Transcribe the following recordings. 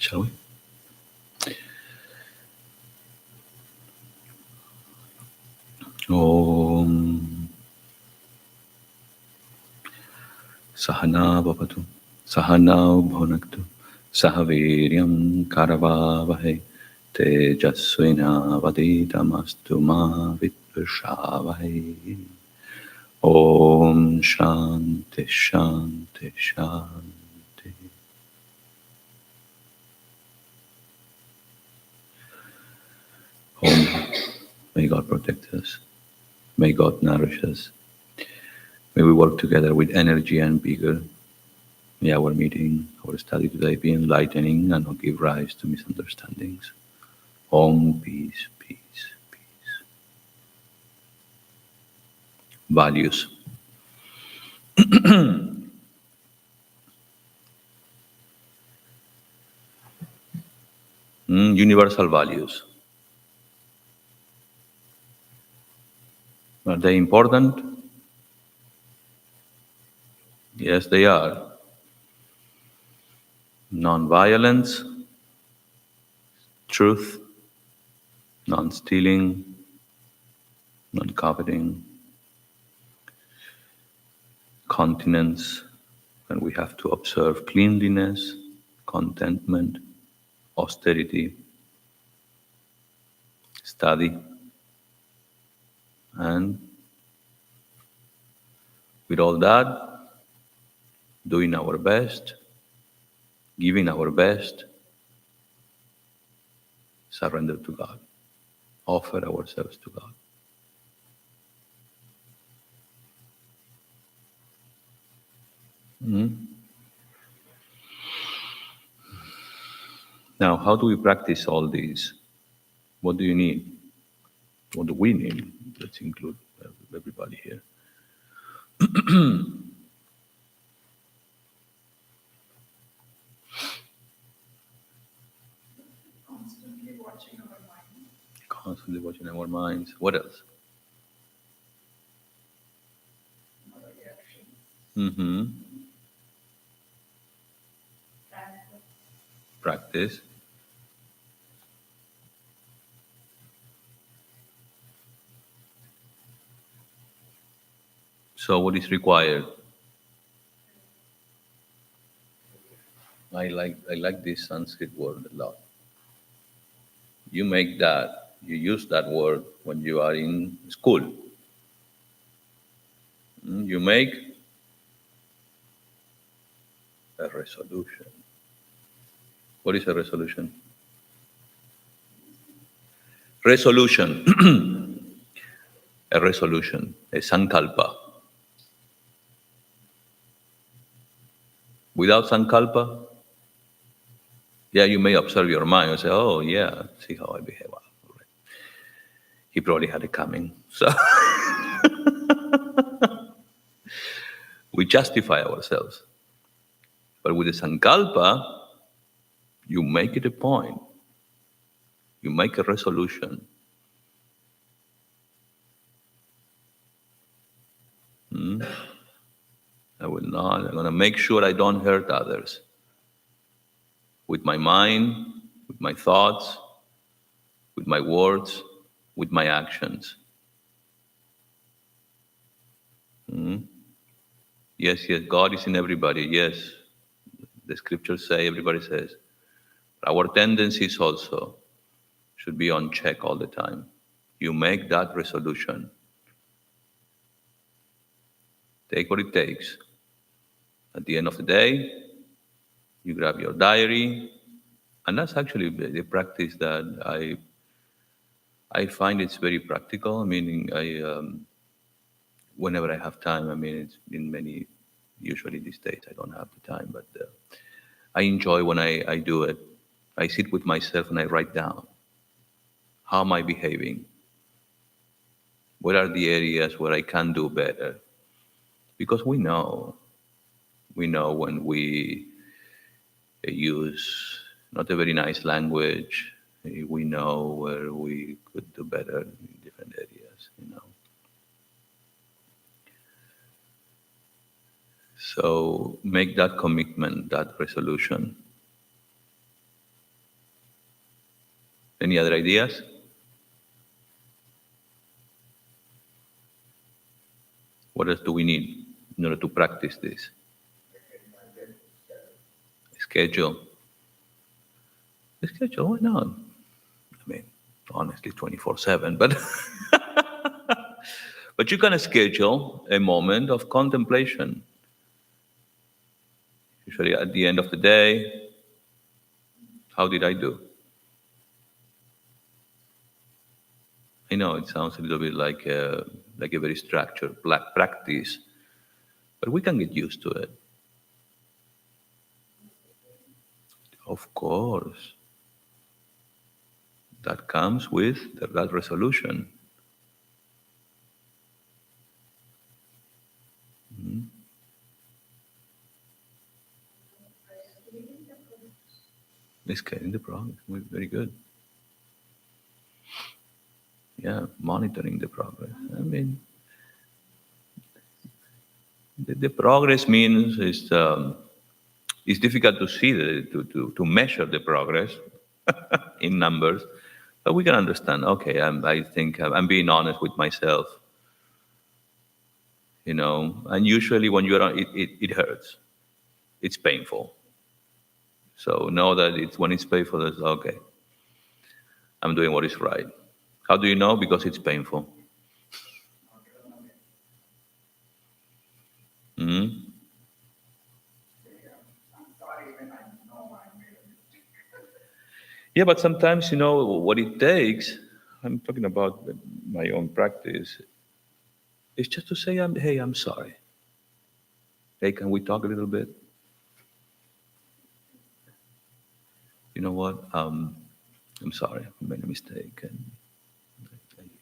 Shall we? Om Sahana Bhavatu Sahana Bhunaktu Sahaviryam Karavavahe Tejasvina Vaditamastu Ma Vidvishavahe. Om Shanti Shanti Shanti. Om. May God protect us. May God nourish us. May we work together with energy and vigor. May our meeting, our study today be enlightening and not give rise to misunderstandings. Om, peace, peace, peace. Values. Universal values. Are they important? Yes, they are. Non-violence, truth, non-stealing, non-coveting, continence, and we have to observe cleanliness, contentment, austerity, study, and with all that, doing our best, giving our best, surrender to God, offer ourselves to God. Now, how do we practice all these? What do you need? What do we need? Let's include everybody here. Constantly watching our mind. Constantly watching our minds. What else? Our reactions. Mm-hmm. Practice. Practice. So, what is required? I like this Sanskrit word a lot. You make that, you use that word when you are in school. You make a resolution. What is a resolution? Resolution. A resolution, a sankalpa. Without sankalpa, yeah, you may observe your mind and say, oh, yeah, see how I behave. Well, right. He probably had it coming. So we justify ourselves. But with the sankalpa, you make it a point. You make a resolution. I will not. I'm going to make sure I don't hurt others. With my mind, with my thoughts, with my words, with my actions. Yes, yes, God is in everybody. Yes, the scriptures say, everybody says. Our tendencies also should be on check all the time. You make that resolution. Take what it takes. At the end of the day, you grab your diary, and that's actually the practice that I find it's very practical. Meaning, whenever I have time, it's been many. Usually these days I don't have the time, but I enjoy when I do it. I sit with myself and I write down how am I behaving. What are the areas where I can do better? Because we know when we use not a very nice language. We know where we could do better in different areas. So make that commitment, that resolution. Any other ideas? What else do we need in order to practice this? Schedule. Schedule, why not? I mean, honestly, 24/7, but but you can schedule a moment of contemplation. Usually at the end of the day, how did I do? I know it sounds a little bit like a very structured black practice, but we can get used to it. Of course, that comes with that resolution. It's getting the progress. Very good. Yeah, monitoring the progress. I mean, the progress means it's difficult to see to measure the progress in numbers, but we can understand. Okay, I think I'm being honest with myself. And usually when you're on, it hurts. It's painful. So know that when it's painful, it's okay. I'm doing what is right. How do you know? Because it's painful. Mhm. I'm sorry when I know I made a mistake. Yeah, but sometimes what it takes. I'm talking about my own practice. It's just to say, "Hey, I'm sorry. Hey, can we talk a little bit? You know what? I'm sorry. I made a mistake, and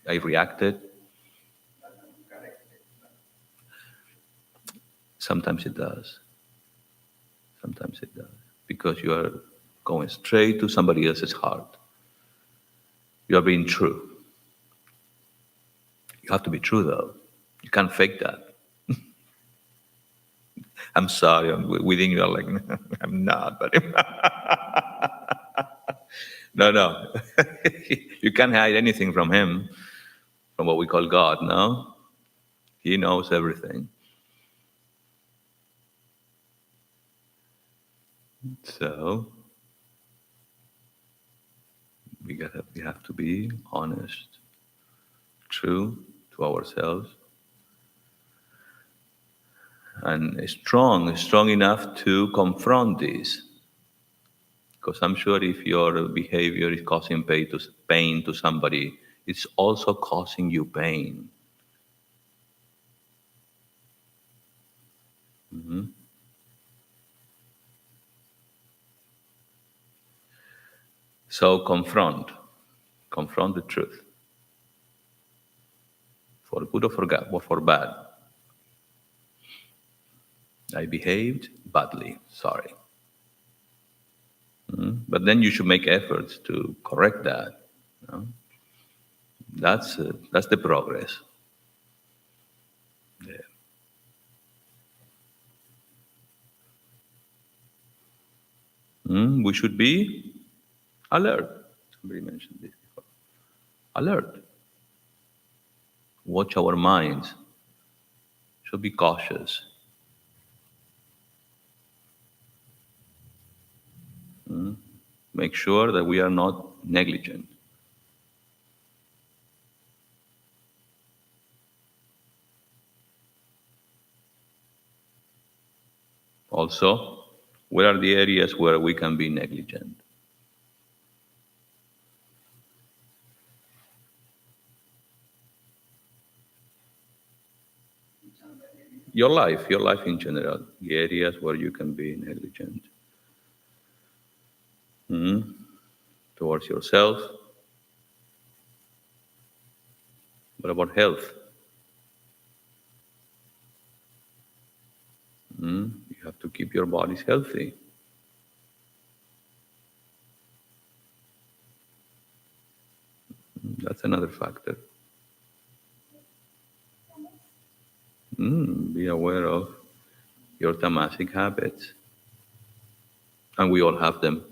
I reacted. Sometimes it does. Sometimes it does because you are going straight to somebody else's heart. You are being true. You have to be true, though. You can't fake that. I'm sorry. Within you are like, I'm not, but no, no. You can't hide anything from him, from what we call God. No, he knows everything. So we have to be honest, true to ourselves, and strong enough to confront this. Because I'm sure if your behavior is causing pain to somebody, it's also causing you pain. Mhm. So confront the truth, for good or for bad. I behaved badly. Sorry. But then you should make efforts to correct that. You know? That's the progress. Yeah. We should be alert. Somebody mentioned this before. Alert. Watch our minds. Should be cautious. Make sure that we are not negligent. Also, where are the areas where we can be negligent? Your life in general, the areas where you can be negligent. Towards yourself. What about health? You have to keep your bodies healthy. That's another factor. Be aware of your tamasic habits. And we all have them.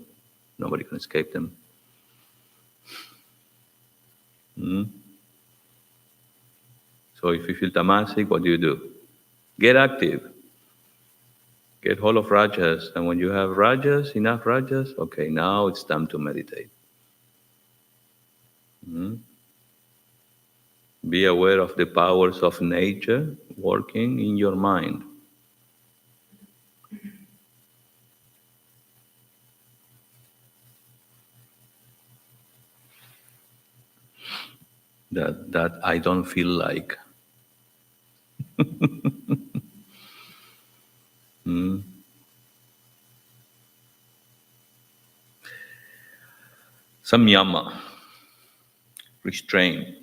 Nobody can escape them. Mm? So if you feel tamasic, what do? Get active. Get hold of rajas. And when you have rajas, enough rajas, okay, now it's time to meditate. Mm? Be aware of the powers of nature working in your mind. That I don't feel like. Mm? Samyama, restraint.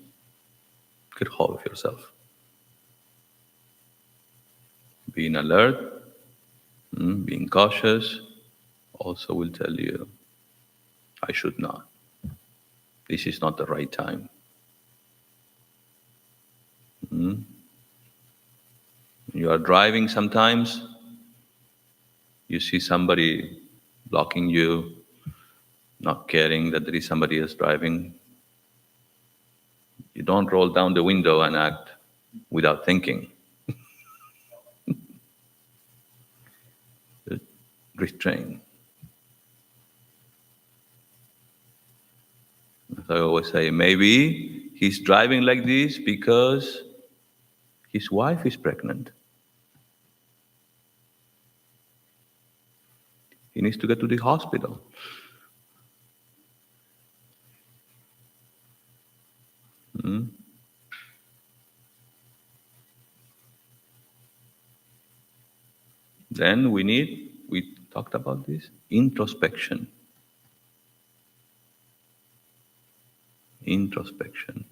Get hold of yourself. Being alert, being cautious, also will tell you, I should not. This is not the right time. Mm? You are driving sometimes, you see somebody blocking you, not caring that there is somebody else driving. You don't roll down the window and act without thinking. Just restrain. As I always say, maybe he's driving like this because his wife is pregnant. He needs to get to the hospital. Mm? Then we talked about this, introspection. Introspection.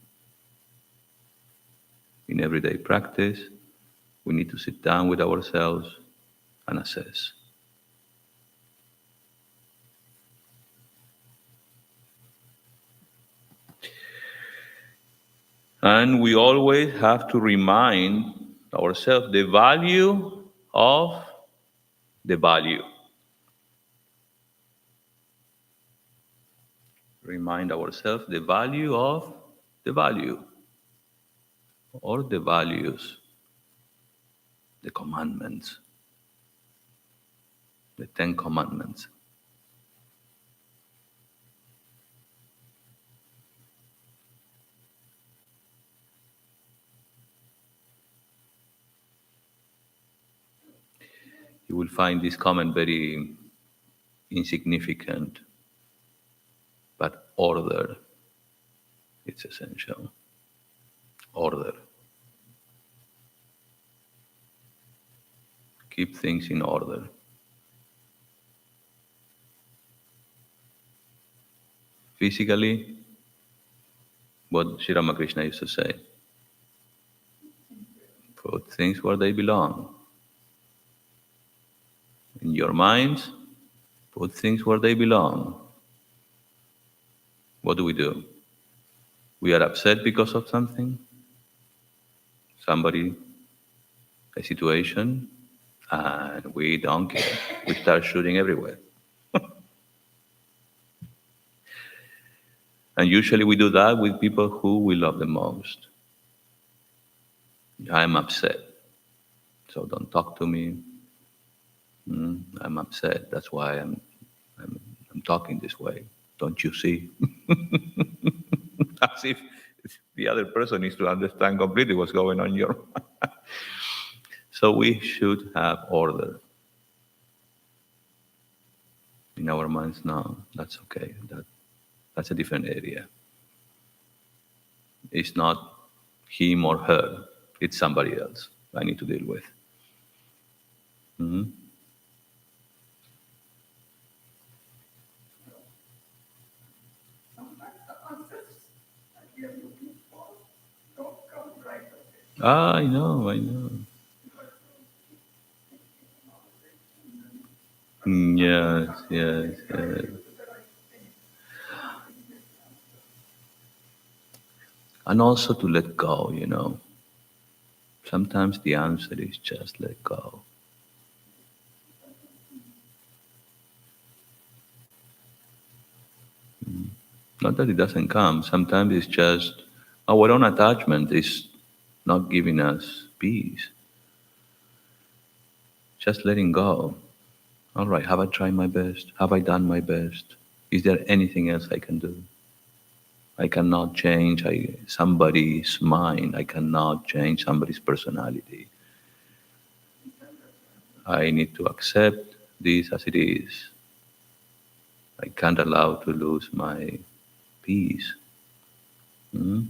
In everyday practice, we need to sit down with ourselves and assess. And we always have to remind ourselves the value of the value. Remind ourselves the value of the value or the values, the commandments, the 10 commandments. You will find this comment very insignificant, but order, it's essential. Order. Keep things in order. Physically, what Sri Ramakrishna used to say, put things where they belong. In your minds, put things where they belong. What do? We are upset because of something, somebody, a situation, and we don't care. We start shooting everywhere. And usually we do that with people who we love the most. I'm upset, so don't talk to me. I'm upset. That's why I'm, I'm talking this way. Don't you see? As if the other person needs to understand completely what's going on in your mind. So we should have order in our minds now. That's okay. That's a different area. It's not him or her. It's somebody else I need to deal with. Mhm. Sometimes the answers that we are looking for don't come right away. Ah, I know, I know. Yes, yes, yes. And also to let go. Sometimes the answer is just let go. Not that it doesn't come. Sometimes it's just Our own attachment is not giving us peace. Just letting go. All right, have I tried my best? Have I done my best? Is there anything else I can do? I cannot change somebody's mind. I cannot change somebody's personality. I need to accept this as it is. I can't allow to lose my peace. Mm?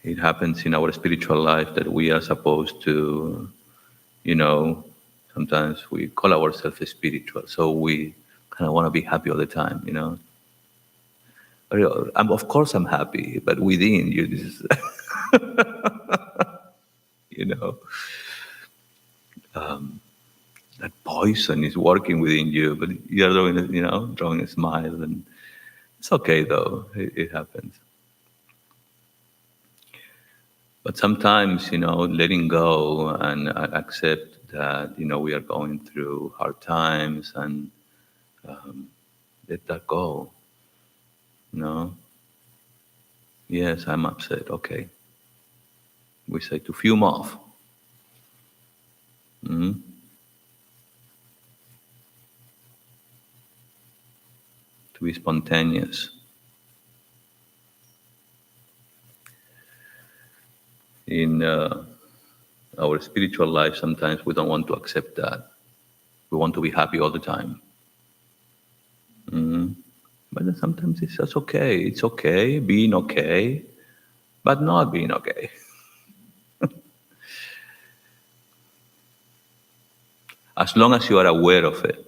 It happens in our spiritual life that we are supposed to, you know, sometimes we call ourselves spiritual, so we kind of want to be happy all the time, you know. Of course, I'm happy, but within you, this is, you know, that poison is working within you, but you're doing it, you know, drawing a smile, and it's okay though. It happens. But sometimes, you know, letting go and accept that, you know, we are going through hard times and let that go. You know, yes, I'm upset. Okay, we say to fume off, mm, to be spontaneous. In our spiritual life, sometimes we don't want to accept that. We want to be happy all the time. Mm. But then sometimes it's just okay. It's okay being okay, but not being okay. As long as you are aware of it,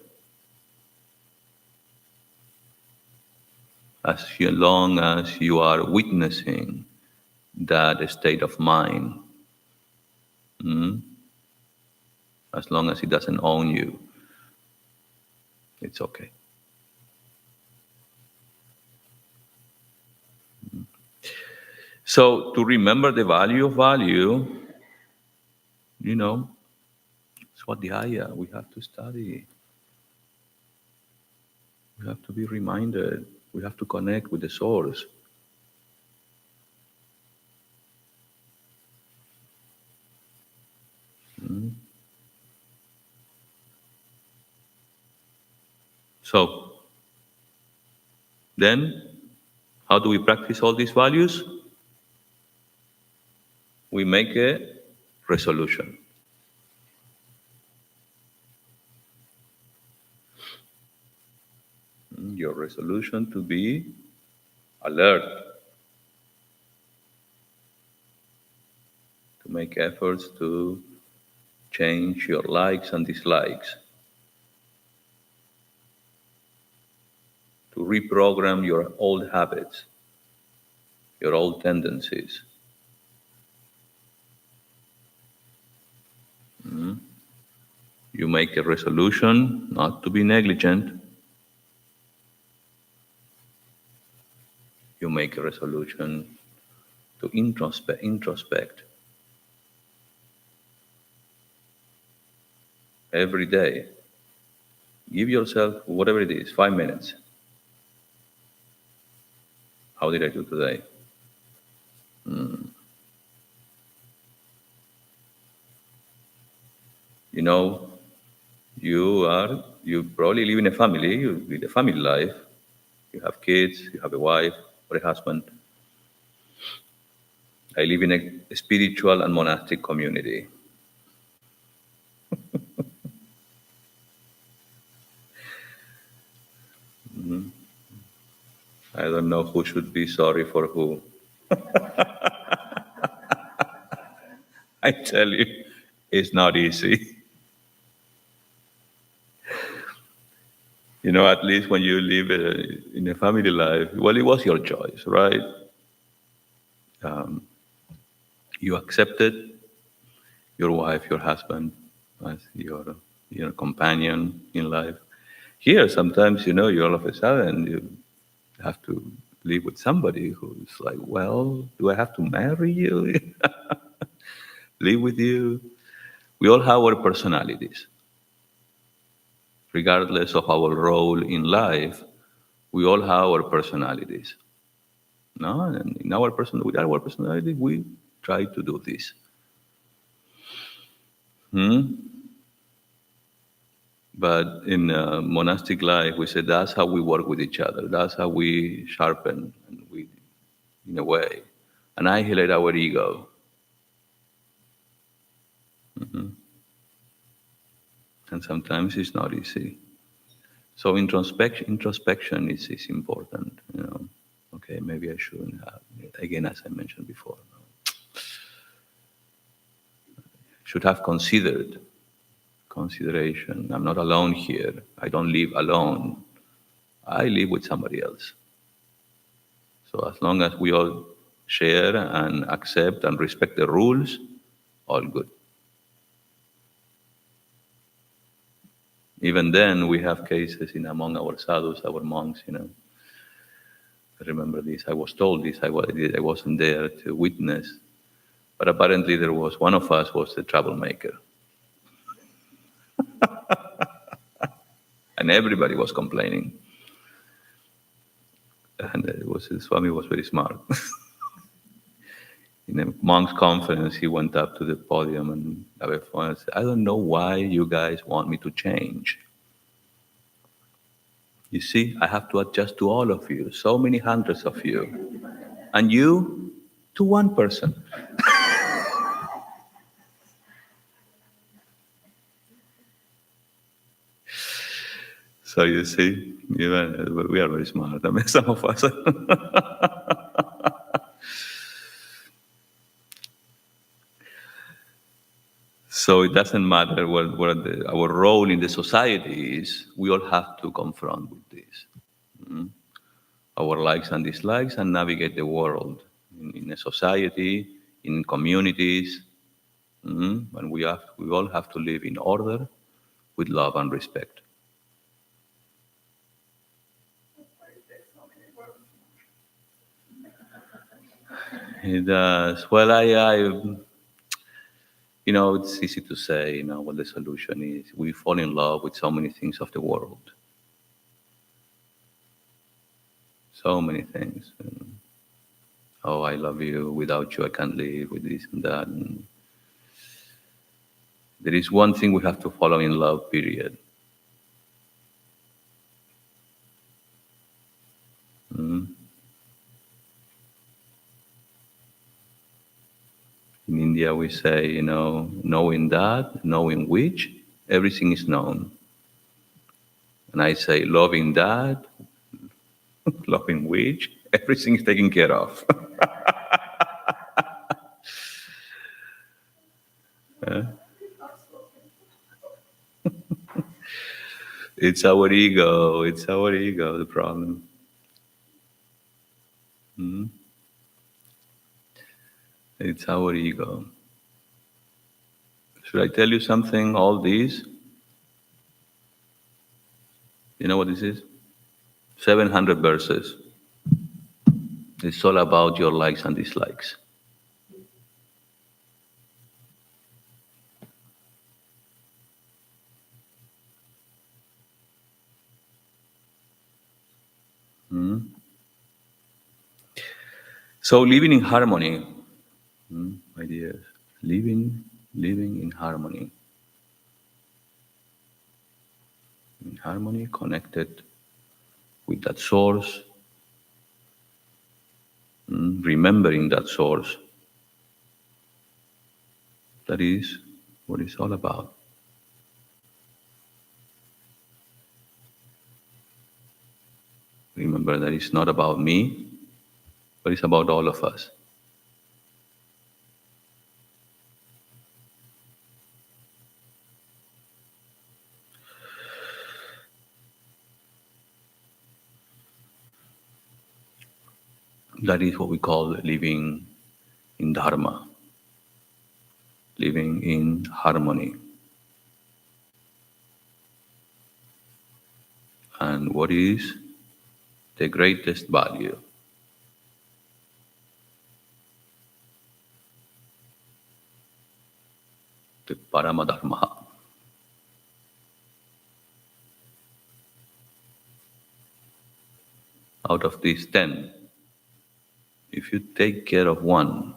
as long as you are witnessing that state of mind, mm, as long as it doesn't own you, it's okay. So to remember the value of value, you know, Swadhyaya, we have to study. We have to be reminded. We have to connect with the source. Mm. So then, how do we practice all these values? We make a resolution. Your resolution to be alert, to make efforts to change your likes and dislikes, to reprogram your old habits, your old tendencies. You make a resolution not to be negligent. You make a resolution to introspect every day. Give yourself whatever it is, 5 minutes. How did I do today? You know, you probably live in a family, you lead a family life, you have kids, you have a wife or a husband. I live in a spiritual and monastic community. I don't know who should be sorry for who. I tell you, it's not easy. You know, at least when you live in a family life, well, it was your choice, right? You accepted your wife, your husband, as your companion in life. Here, sometimes, you know, you all of a sudden you have to live with somebody who's like, well, do I have to marry you? Live with you? We all have our personalities. Regardless of our role in life, we all have our personalities. No, and with our personality, we try to do this. Hmm? But in monastic life, we say that's how we work with each other. That's how we sharpen, and we, in a way, annihilate our ego. And sometimes it's not easy. So introspection is important. Okay, maybe I shouldn't have. Again, as I mentioned before, should have consideration. I'm not alone here. I don't live alone. I live with somebody else. So as long as we all share and accept and respect the rules, all good. Even then, we have cases in among our sadhus, our monks. I remember this. I was told this. I wasn't there to witness, but apparently there was one of us was a troublemaker, and everybody was complaining. And Swami was very smart. In a monk's conference, he went up to the podium and said, "I don't know why you guys want me to change. You see, I have to adjust to all of you, so many hundreds of you, and you to one person." So you see, we are very smart. I mean, some of us. So it doesn't matter what our role in the society is. We all have to confront with this, our likes and dislikes, and navigate the world in a society, in communities. And we all have to live in order, with love and respect. It does. Well, it's easy to say, what the solution is. We fall in love with so many things of the world, so many things. Oh, I love you. Without you, I can't live. With this and that. And there is one thing we have to follow in love. Period. Mm. In India, we say, knowing that, knowing which, everything is known. And I say, loving that, loving which, everything is taken care of. It's our ego. It's our ego, the problem. Mm. It's our ego. Should I tell you something? All these, you know what this is? 700 verses. It's all about your likes and dislikes. Mm. So living in harmony, my dears, living in harmony, connected with that source, remembering that source. That is what it's all about. Remember that it's not about me, but it's about all of us. That is what we call living in Dharma, living in harmony. And what is the greatest value? The Paramadharma. Out of these 10, If you take care of one,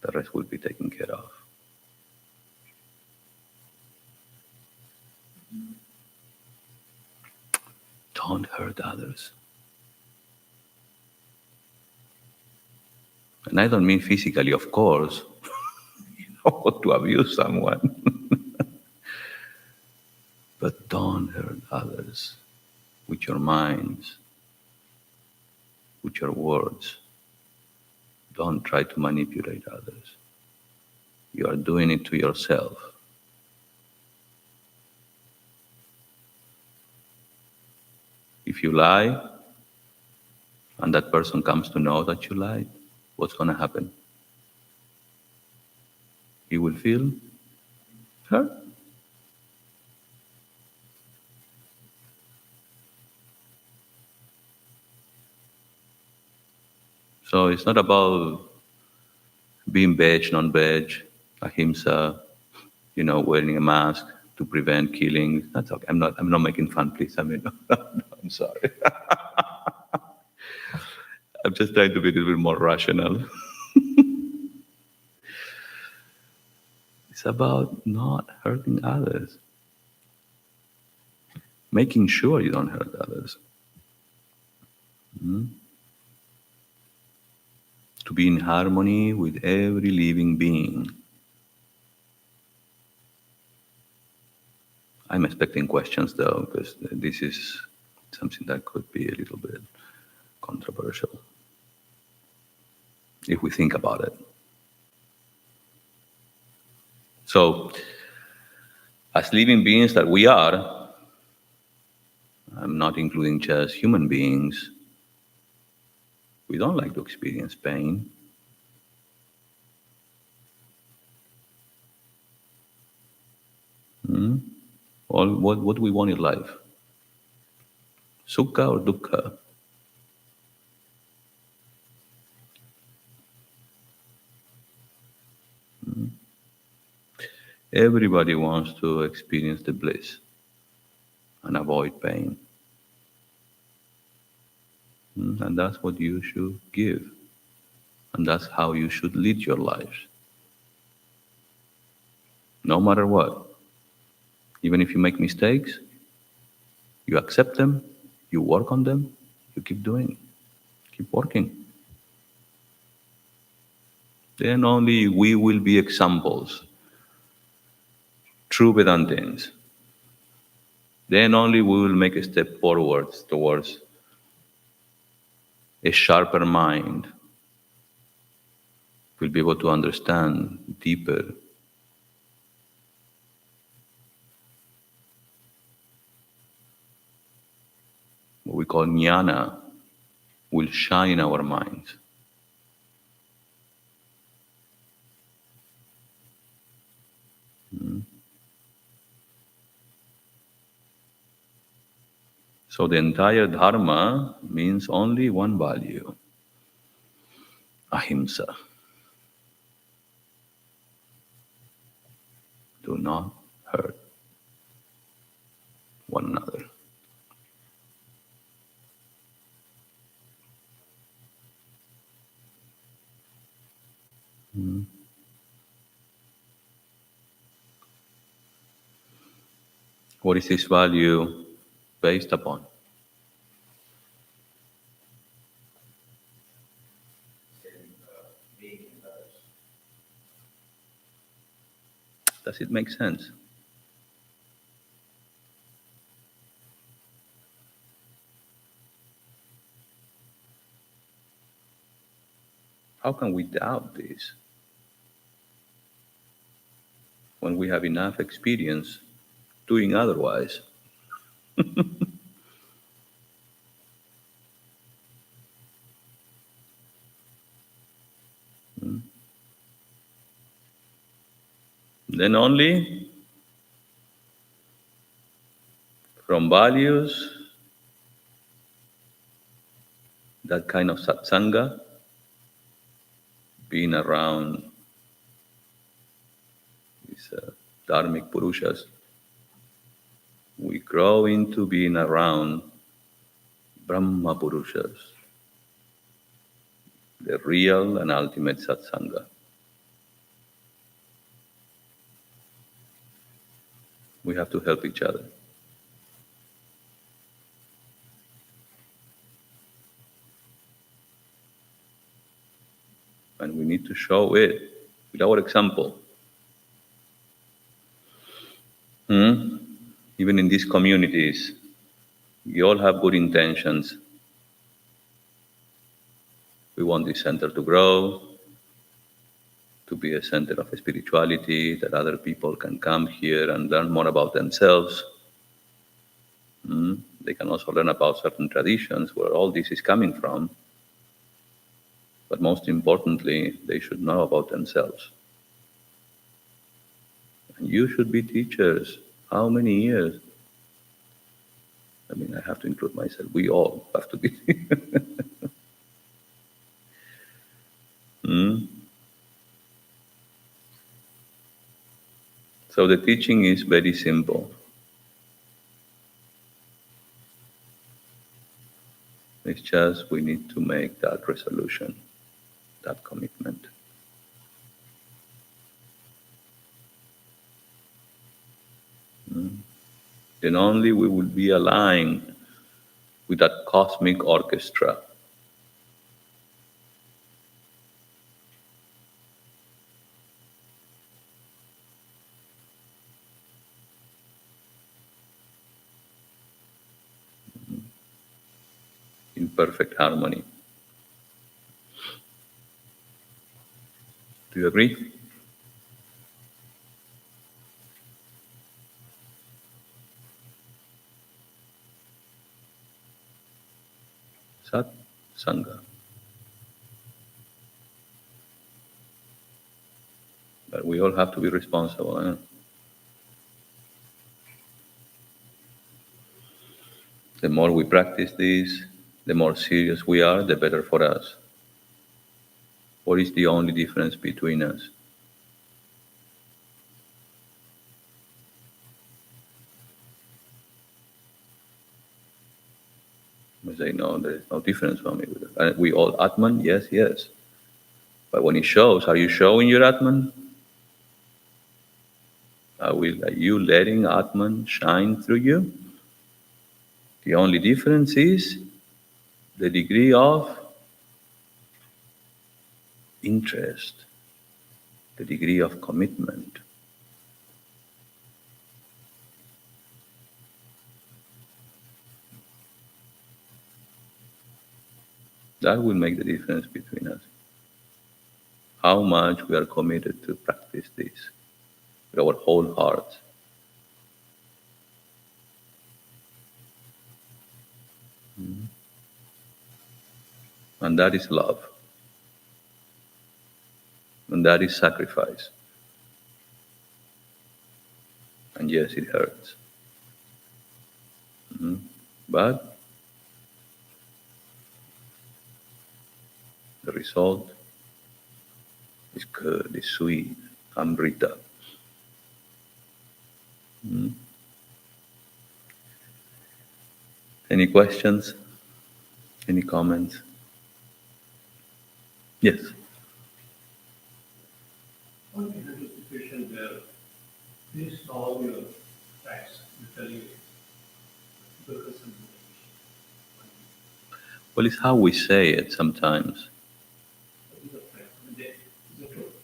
the rest will be taken care of. Don't hurt others. And I don't mean physically, of course, or to abuse someone. But don't hurt others with your minds, with your words. Don't try to manipulate others. You are doing it to yourself. If you lie, and that person comes to know that you lied, what's going to happen? He will feel hurt. So it's not about being veg, non-veg, ahimsa, wearing a mask to prevent killing. That's okay. I'm not making fun, please. I mean, I'm sorry. I'm just trying to be a little bit more rational. It's about not hurting others, making sure you don't hurt others. To be in harmony with every living being. I'm expecting questions though, because this is something that could be a little bit controversial if we think about it. So, as living beings that we are, I'm not including just human beings, we don't like to experience pain. What do we want in life? Sukha or dukkha? Everybody wants to experience the bliss and avoid pain. And that's what you should give. And that's how you should lead your lives. No matter what. Even if you make mistakes, you accept them, you work on them, you keep doing, keep working. Then only we will be examples, true Vedantins. Then only we will make a step forwards towards a sharper mind. We'll be able to understand deeper. What we call jnana will shine in our minds. So the entire dharma means only one value, ahimsa. Do not hurt one another. What is this value based upon? Does it make sense? How can we doubt this when we have enough experience doing otherwise? Then only from values, that kind of satsanga, being around these dharmic purushas, we grow into being around Brahma purushas, the real and ultimate satsanga. We have to help each other. And we need to show it with our example. Hmm? Even in these communities, we all have good intentions. We want this center to grow, to be a center of spirituality, that other people can come here and learn more about themselves. They can also learn about certain traditions where all this is coming from. But most importantly, they should know about themselves. And you should be teachers. How many years? I mean, I have to include myself. We all have to be. Hmm? So the teaching is very simple. It's just we need to make that resolution, that commitment. Then only we will be aligned with that cosmic orchestra. In perfect harmony. Do you agree? Sat Sangha. But we all have to be responsible. The more we practice this, the more serious we are, the better for us. What is the only difference between us? We say, no, there is no difference for me. We all Atman? Yes, yes. But when it shows, are you showing your Atman? Are you letting Atman shine through you? The only difference is the degree of interest, the degree of commitment. That will make the difference between us. How much we are committed to practice this with our whole heart. And that is love. And that is sacrifice. And yes, it hurts. But the result is good, is sweet, amrita. Any questions? Any comments? Yes. One can have a situation where this all your facts literally because of Well, it's how we say it sometimes. the truth.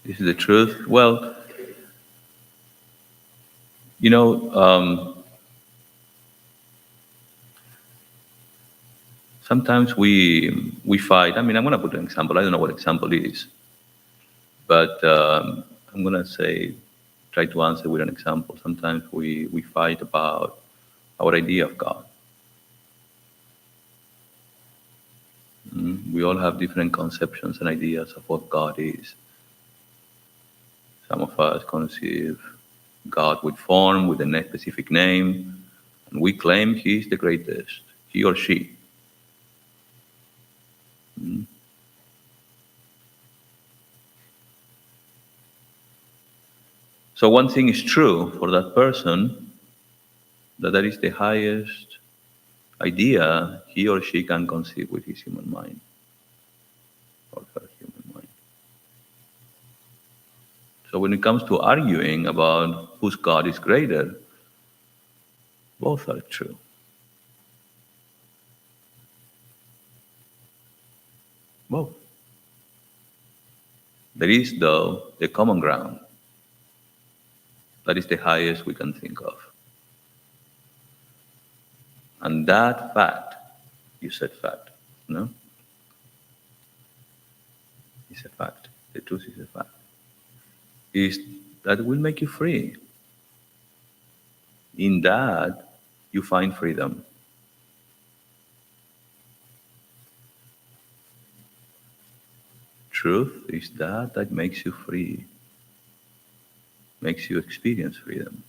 This is the truth. Well, you know, sometimes we fight. I mean, I'm going to put an example. I don't know what example it is, but I'm going to say, try to answer with an example. Sometimes we fight about our idea of God. We all have different conceptions and ideas of what God is. Some of us conceive God with form, with a specific name, and we claim He is the greatest, he or she. So one thing is true for that person, that is the highest idea he or she can conceive with his human mind or her human mind. So when it comes to arguing about whose God is greater, both are true. Both. There is, though, a common ground. That is the highest we can think of. And that fact, you said fact, no? It's a fact. The truth is a fact. Is that will make you free. In that, you find freedom. Truth is that makes you free, makes you experience freedom.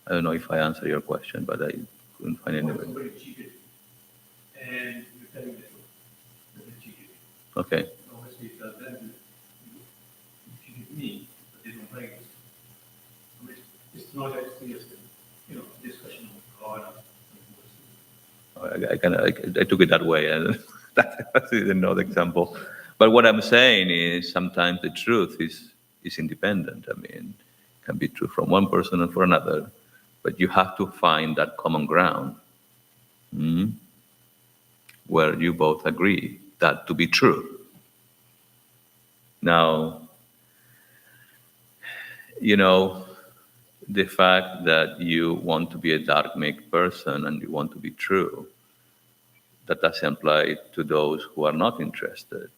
I don't know if I answer your question, but I couldn't find any What if way. somebody cheated and you're telling the truth that they cheated? Okay. Obviously, it does them, you cheated me, but they don't like it. I mean, it's not actually just, discussion of God. I took it that way, and that's another example. But what I'm saying is sometimes the truth is independent. I mean, it can be true from one person and for another, but you have to find that common ground, mm, where you both agree that to be true. Now, you know, the fact that you want to be a dark make person and you want to be true, that doesn't apply to those who are not interested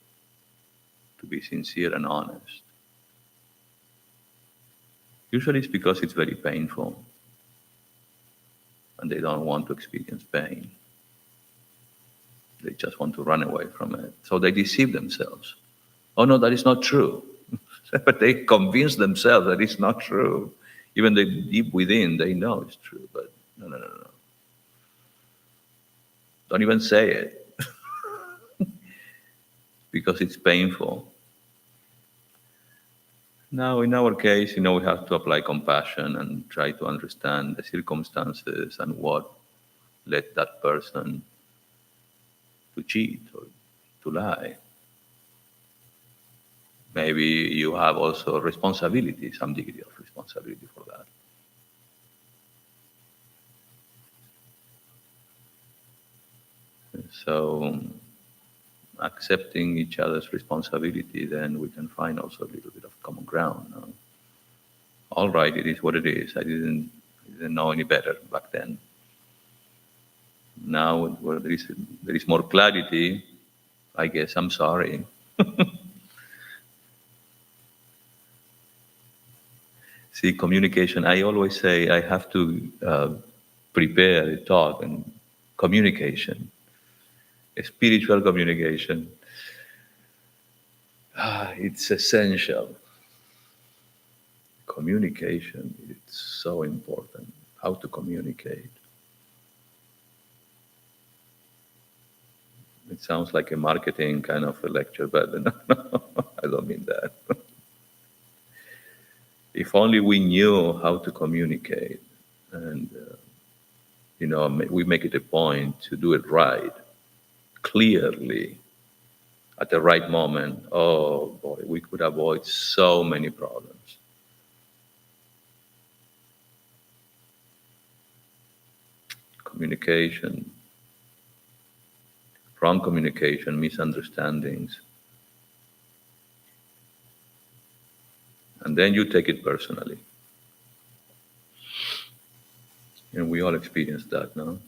to be sincere and honest. Usually it's because it's very painful and they don't want to experience pain. They just want to run away from it. So they deceive themselves. Oh no, that is not true. But they convince themselves that it's not true. Even they deep within, they know it's true. But no. Don't even say it because it's painful. Now, in our case, we have to apply compassion and try to understand the circumstances and what led that person to cheat or to lie. Maybe you have also responsibility, some degree of responsibility for that. So, accepting each other's responsibility, then we can find also a little bit of common ground. No? All right, it is what it is. I didn't know any better back then. Now, where there is more clarity, I guess I'm sorry. See, communication, I always say I have to prepare a talk and communication, a spiritual communication. It's essential. Communication, it's so important. How to communicate. It sounds like a marketing kind of a lecture, but no, I don't mean that. If only we knew how to communicate and we make it a point to do it right, clearly, at the right moment. Oh boy, we could avoid so many problems. Communication, wrong communication, misunderstandings, and then you take it personally. And we all experience that, no?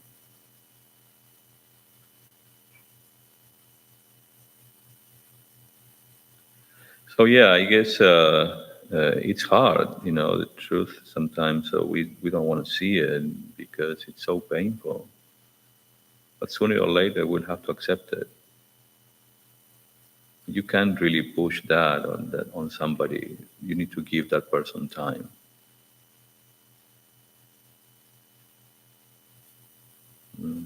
So yeah, I guess it's hard, the truth sometimes. So we don't want to see it because it's so painful. But sooner or later, we'll have to accept it. You can't really push that on somebody. You need to give that person time. Mm.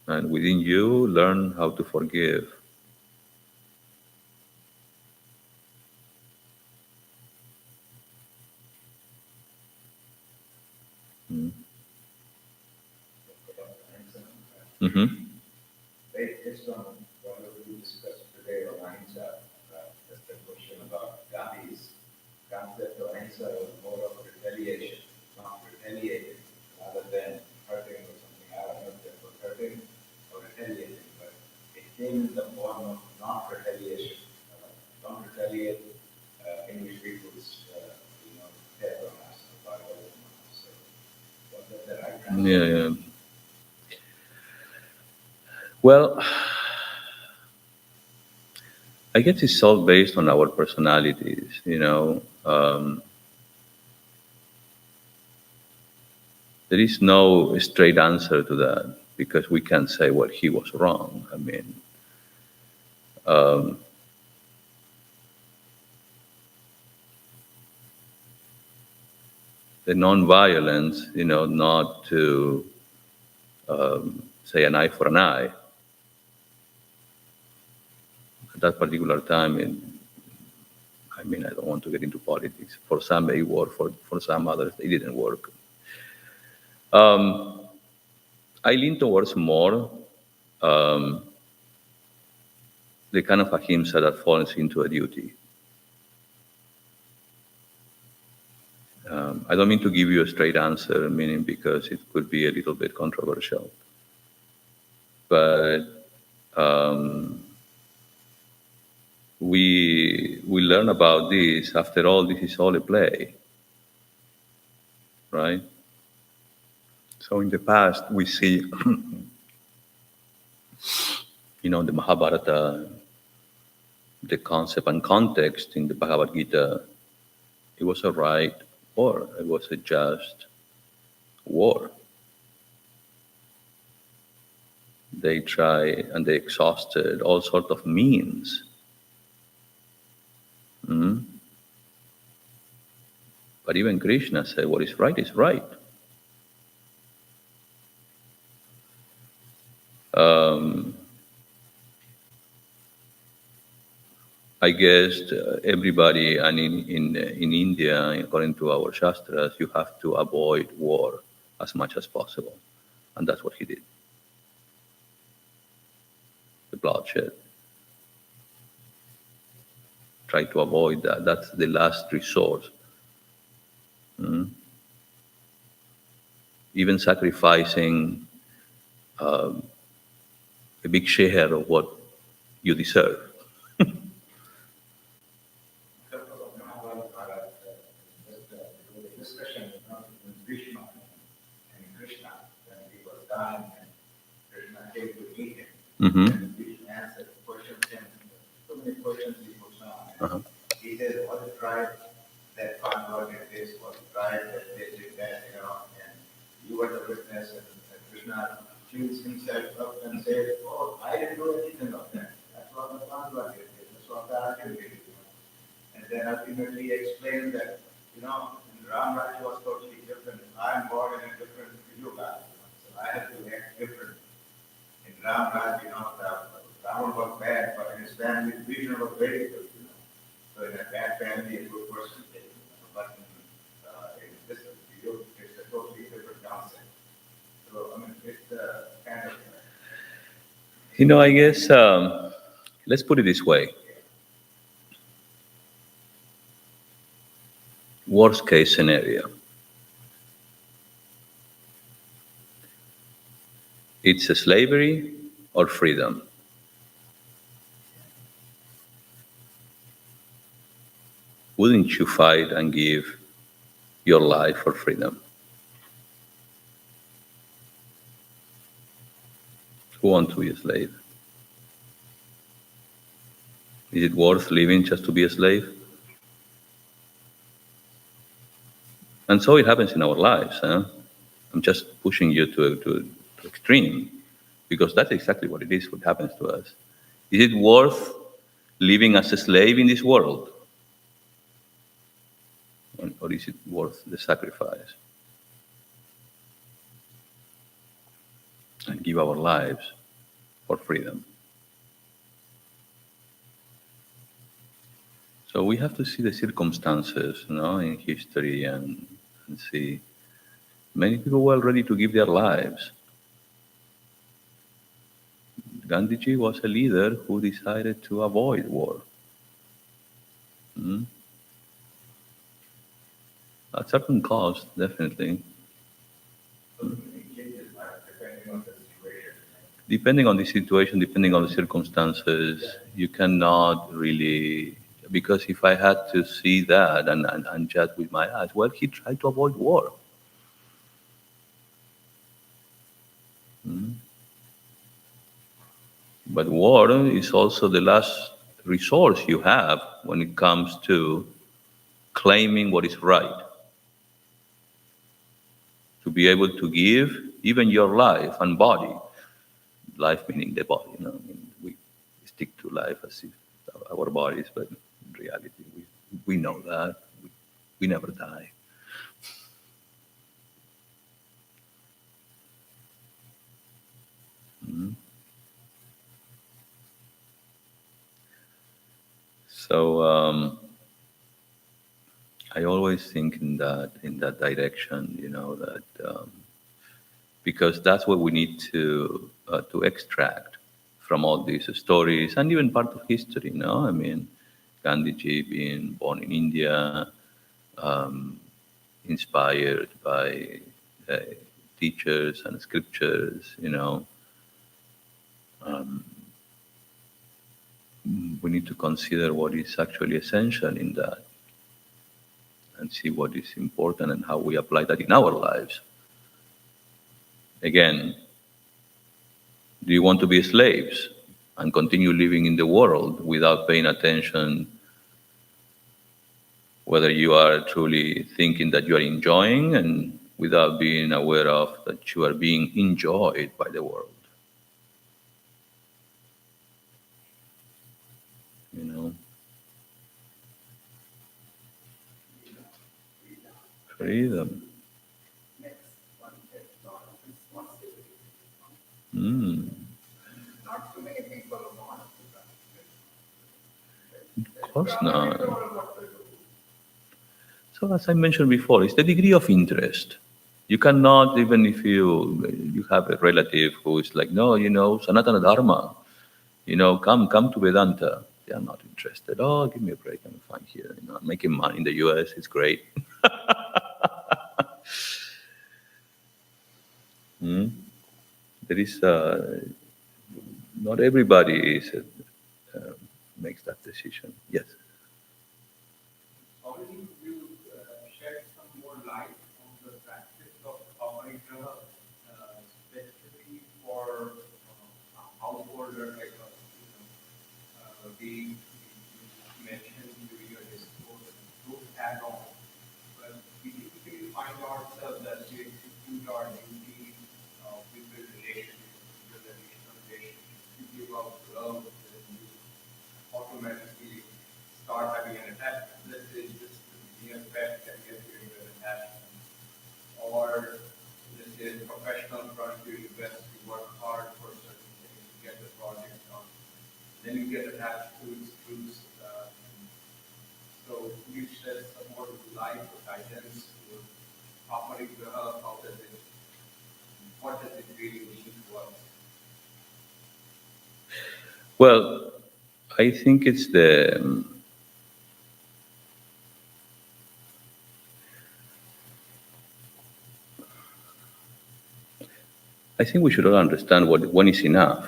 And within you, learn how to forgive. Mm-hmm. Based on what we discussed today on ahimsa, just a question about Gandhi's concept of ahimsa was more of retaliation, not retaliating, rather than hurting or something. I don't know if that was hurting or retaliating, but it came in the form of not retaliation. Don't retaliate English people's, death on us, or violence on us. So, was that the right Yeah, concept? yeah. Well, I guess it's all based on our personalities, you know. There is no straight answer to that because we can't say, well, he was wrong. I mean, the non-violence, you know, not to say an eye for an eye at that particular time. I mean, I don't want to get into politics. For some, it worked. For some others, it didn't work. I lean towards more the kind of ahimsa that falls into a duty. I don't mean to give you a straight answer, meaning because it could be a little bit controversial. But we learn about this. After all, this is all a play, right? So in the past, we see, you know, the Mahabharata, the concept and context in the Bhagavad Gita. It was a right war. It was a just war. They try and they exhausted all sorts of means. Mhm. But even Krishna said, what is right is right. Um, I guess everybody, and in India, according to our Shastras, you have to avoid war as much as possible. And that's what he did, the bloodshed. Try to avoid that. That's the last resort. Mm. Even sacrificing a big share of what you deserve. Mahabharata, just the discussion between Bhishma and Krishna when he was dying and Krishna came to meet him. Mm-hmm. And Bhishma answered questions and so many questions he puts on. Uh-huh. He says, was it right that Pandava did this? Was it right that they did that? And you were the witness. And Krishna chews himself up and says, oh, I didn't do anything of that. That's what the Pandava did. That's what the Arjuna did. And then ultimately explained that, in Ram Raj was totally different. I'm born in a different yuga. So I have to act different. In Ram Raj, the Ravana was bad, but in his family, Vishnu was very good. So in a bad family, a good person. But in this yuga, it's a totally different concept. So, it's kind of. You know, I guess, let's put it this way. Worst case scenario. It's a slavery or freedom. Wouldn't you fight and give your life for freedom? Who wants to be a slave? Is it worth living just to be a slave? And so it happens in our lives. Huh? I'm just pushing you to extreme because that's exactly what it is, what happens to us. Is it worth living as a slave in this world? Or is it worth the sacrifice? and give our lives for freedom. So we have to see the circumstances, in history and see many people were ready to give their lives. Gandhiji was a leader who decided to avoid war. Mm? At certain cost, definitely. So you give his life depending on the situation. Depending on the situation, depending on the circumstances, you cannot really. Because if I had to see that and judge with my eyes, well, he tried to avoid war. Mm. But war is also the last resource you have when it comes to claiming what is right, to be able to give even your life and body, life meaning the body. I mean, we stick to life as if our bodies, but in reality, we know that we never die. Mhm. So I always think in that direction, that because that's what we need to extract from all these stories and even part of history. No, I mean, Gandhiji being born in India, um, inspired by uh, teachers and scriptures. Um, we need to consider what is actually essential in that and see what is important and how we apply that in our lives. Again, do you want to be slaves and continue living in the world without paying attention whether you are truly thinking that you are enjoying and without being aware of that you are being enjoyed by the world? You know, freedom. Next one is lot of responsibility. Mm. Not too many people want to that. Of course They not. don't know what to do. So as I mentioned before, it's the degree of interest. You cannot, even if you have a relative who is like, no, Sanatana Dharma, come to Vedanta. They are not interested. Oh, give me a break. I'm fine here. I'm making money in the US. It's great. Hmm? There is not everybody uh, makes that decision. Yes. Already you shed some more light on the practice of Amrita, specifically for a householder like us. We mentioned during your discourse group add-on, but we typically find ourselves as we execute our duty with the relationship, with the relational relationship, you give out love, and you automatically start having an attachment. Let's say just the pet can get you into an attachment. Or let's say the professional front, you invest, you work hard for certain things to get the project done. Then you get attached to its fruits. So you shed some more light or guidance to offering the how does it, what does it really mean to us? Well, I think it's the. I think we should all understand what when is enough.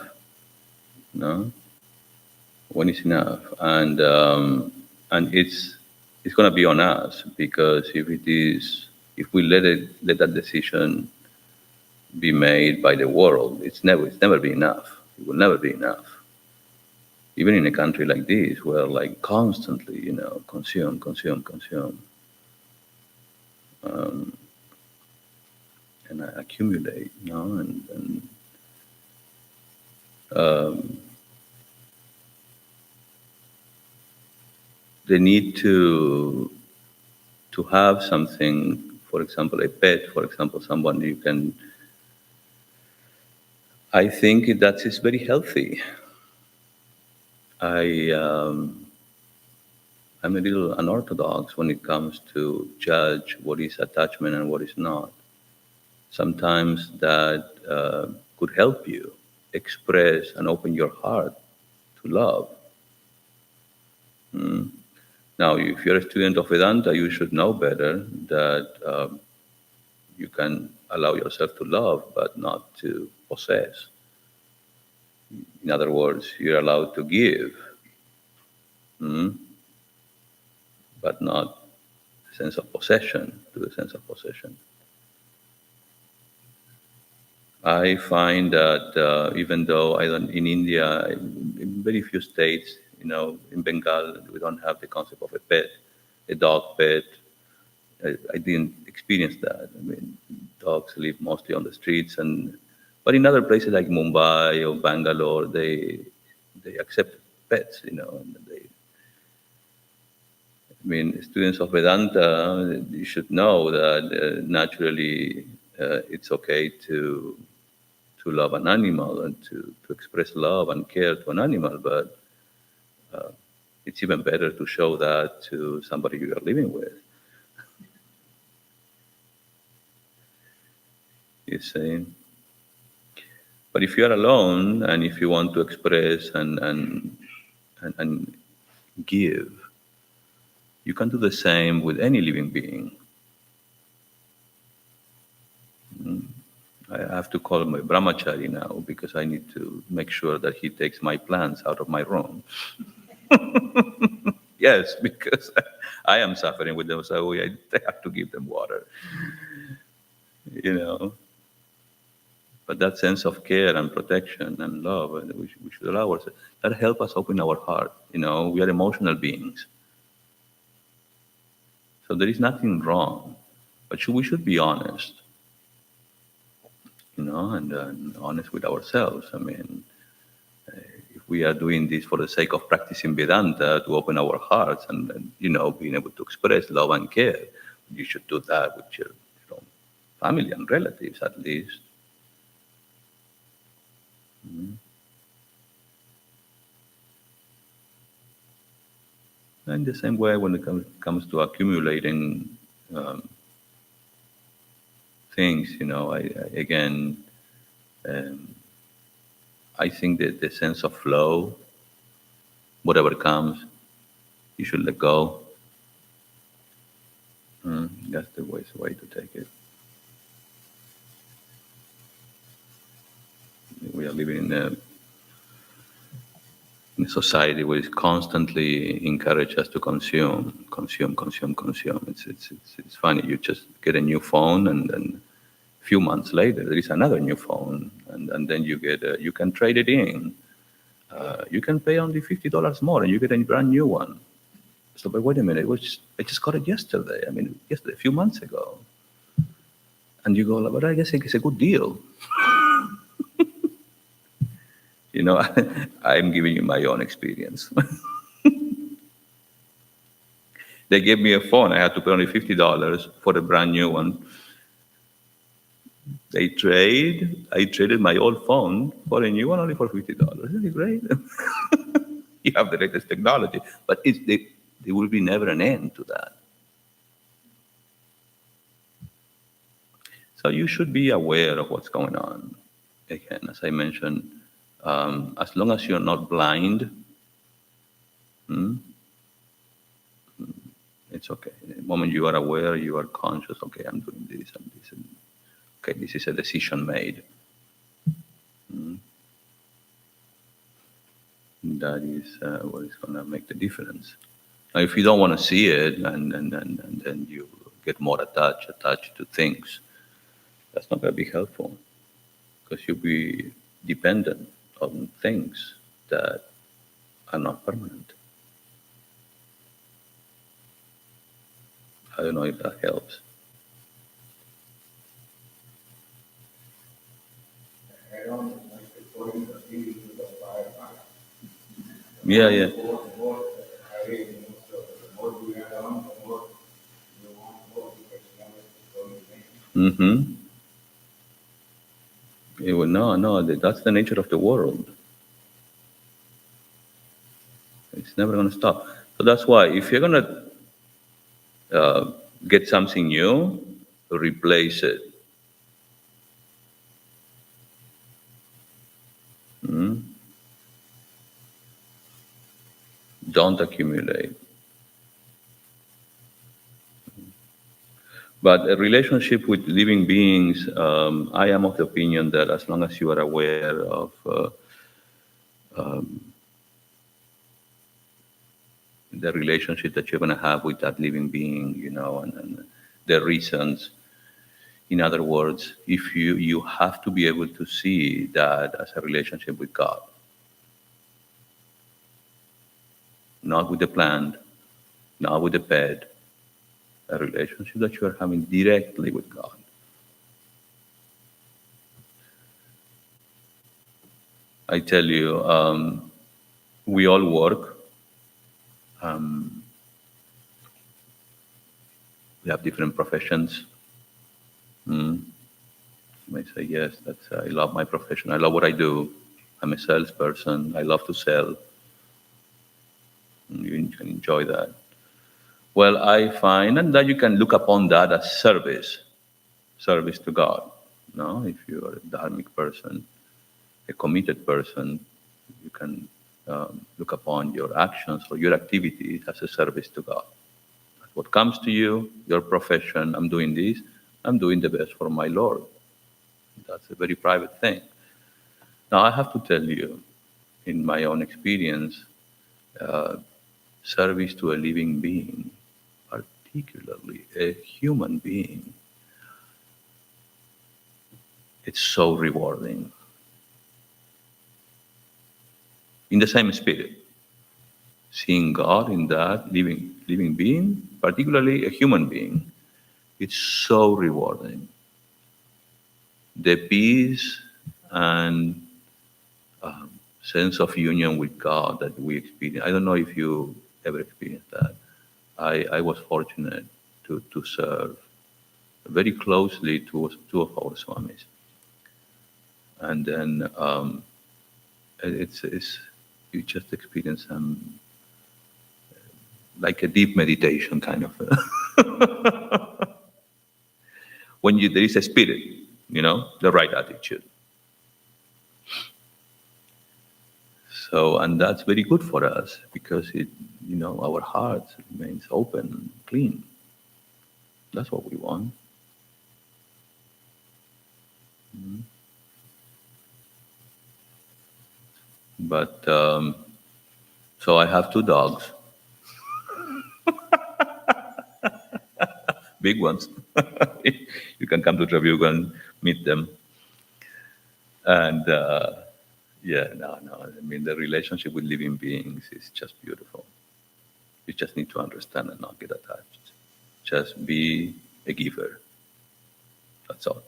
No, when is enough, and it's going to be on us because if we let that decision be made by the world, it's never be enough. It will never be enough. Even in a country like this, where like constantly, consume, consume, consume, um, and accumulate, and um, the need to have something, for example, a pet, for example, someone you can I think that is very healthy. I I'm a little unorthodox when it comes to judge what is attachment and what is not. Sometimes that could help you express and open your heart to love. Mm. Now, if you're a student of Vedanta, you should know better that you can allow yourself to love, but not to possess. In other words, you're allowed to give, mm, but not the sense of possession to the sense of possession. I find that even though I don't, in India, in very few states, in Bengal, we don't have the concept of a pet, a dog pet. I didn't experience that. I mean, dogs live mostly on the streets, but in other places like Mumbai or Bangalore, they accept pets. And I mean, students of Vedanta, you should know that naturally it's okay to love an animal and to express love and care to an animal, but it's even better to show that to somebody you are living with. You see. But if you are alone and if you want to express and give, you can do the same with any living being. I have to call my brahmachari now because I need to make sure that he takes my plants out of my room. Yes, because I am suffering with them, so I have to give them water. You know, but that sense of care and protection and love, and we should allow ourselves. That help us open our heart. We are emotional beings, so there is nothing wrong, but we should be honest. And honest with ourselves. I mean, if we are doing this for the sake of practicing Vedanta to open our hearts and being able to express love and care, you should do that with your family and relatives at least. Mm. And the same way when it comes to accumulating um, things, again, um, I think that the sense of flow, whatever comes, you should let go. That's the way to take it. We are living in a society which constantly encourages us to consume, consume, consume, consume. It's funny. You just get a new phone, and then a few months later, there is another new phone, and then you can trade it in. You can pay only $50 more, and you get a brand new one. So, but wait a minute, I just got it yesterday. I mean, yesterday, a few months ago. And you go, but I guess it's a good deal. You know, I'm giving you my own experience. They gave me a phone. I had to pay only $50 for a brand new one. I traded my old phone for a new one only for $50. Isn't it great? You have the latest technology, but there will be never an end to that. So you should be aware of what's going on. Again, as I mentioned, as long as you're not blind, hmm, it's okay. The moment you are aware, you are conscious. Okay, I'm doing this and this, and okay, this is a decision made. Hmm. That is what is going to make the difference. Now, if you don't want to see it, and then you get more attached to things, that's not going to be helpful because you'll be dependent on things that are not permanent. I don't know if that helps. I don't like to put in the feet to the fire. Yeah, yeah. More I read, so the more you add on, the more you want more because you know it's going to Mm-hmm. Well, no, that's the nature of the world. It's never going to stop. So that's why if you're going to get something new, replace it. Mm? Don't accumulate. But a relationship with living beings, I am of the opinion that as long as you are aware of the relationship that you're going to have with that living being, and the reasons. In other words, if you have to be able to see that as a relationship with God, not with the plant, not with the pet, a relationship that you are having directly with God. I tell you, we all work. Um, we have different professions. Mm. You may say, yes, I love my profession. I love what I do. I'm a salesperson. I love to sell. You can enjoy that. Well, I find and that you can look upon that as service to God. No, if you are a dharmic person, a committed person, you can look upon your actions or your activities as a service to God. What comes to you, your profession, I'm doing this, I'm doing the best for my Lord. That's a very private thing. Now, I have to tell you, in my own experience, uh, service to a living being, particularly a human being, it's so rewarding. In the same spirit, seeing God in that living being, particularly a human being, it's so rewarding. The peace and sense of union with God that we experience. I don't know if you ever experienced that. I was fortunate to serve very closely to two of our swamis, and then it's you just experience like a deep meditation kind of when there is a spirit, the right attitude. So, and that's very good for us because our hearts remains open, clean. That's what we want. But so I have two dogs, big ones. You can come to Travuga and meet them. And yeah, no. I mean, the relationship with living beings is just beautiful. You just need to understand and not get attached. Just be a giver. That's all.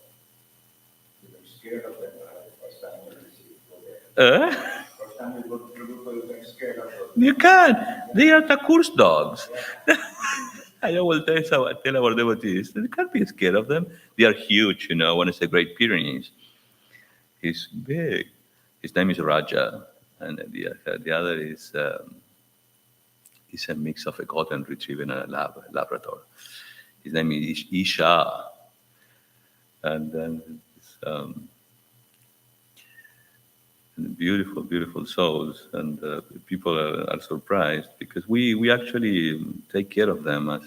You were scared of them the first time when you go there. Uh, First time you go to Tribhuvan, you get scared of those. you can. They are Thakur's dogs. I always tell our devotees, you can't be scared of them. They are huge, when it's a Great Pyrenees. He's big. His name is Raja, and the other is a mix of a golden retriever and a Labrador. His name is Isha, and then beautiful, beautiful souls, and people are surprised because we actually take care of them as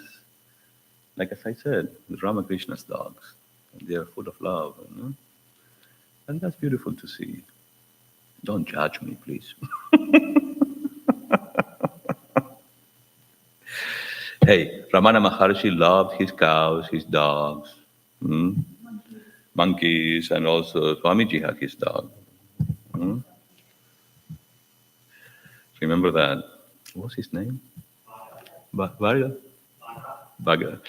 I said, Ramakrishna's dogs. They are full of love, and that's beautiful to see. Don't judge me, please. Hey, Ramana Maharshi loved his cows, his dogs, mm, monkeys, and also Swamiji had his dog. Mm. Remember that? What's his name? Varga? Bhaga.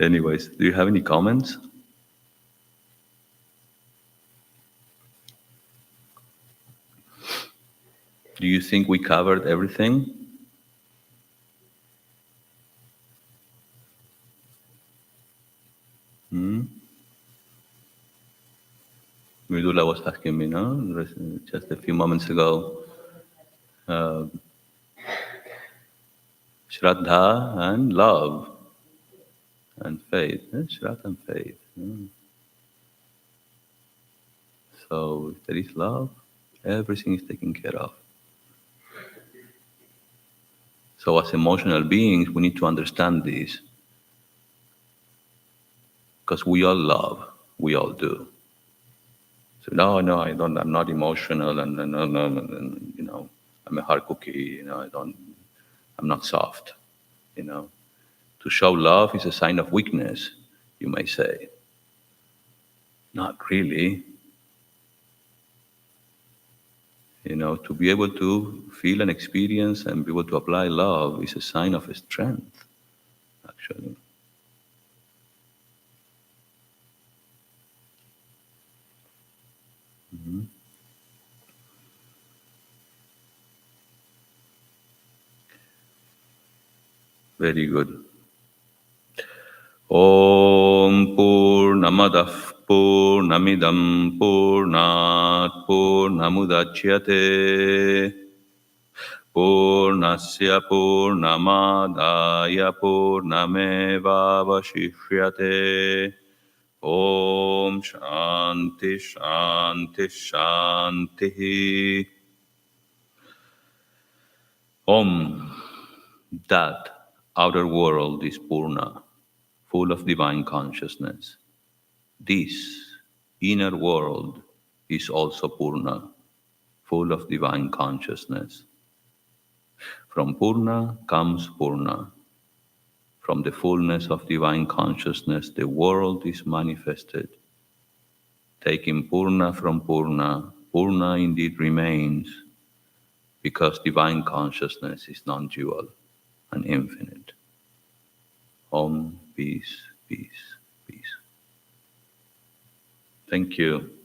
Anyways, do you have any comments? Do you think we covered everything? Hmm? Mridula was asking me, no, just a few moments ago, Shraddha and love and faith. Shraddha and faith. So if there is love, everything is taken care of. So as emotional beings, we need to understand this because we all love, we all do. So no, I don't. I'm not emotional, and no, I'm a hard cookie. I'm not soft. You know, to show love is a sign of weakness. You may say, not really. To be able to feel and experience and be able to apply love is a sign of strength, actually. Very good. Om Purnamadah Purnamidam Purnat Purnamudachyate Purnasya Purnamadaya Purnamevavashishyate Om Shanti Shanti Shanti. Om, that outer world is Purna, full of divine consciousness. This inner world is also Purna, full of divine consciousness. From Purna comes Purna. From the fullness of divine consciousness, the world is manifested. Taking Purna from Purna, Purna indeed remains because divine consciousness is non-dual and infinite. Om, peace, peace, peace. Thank you.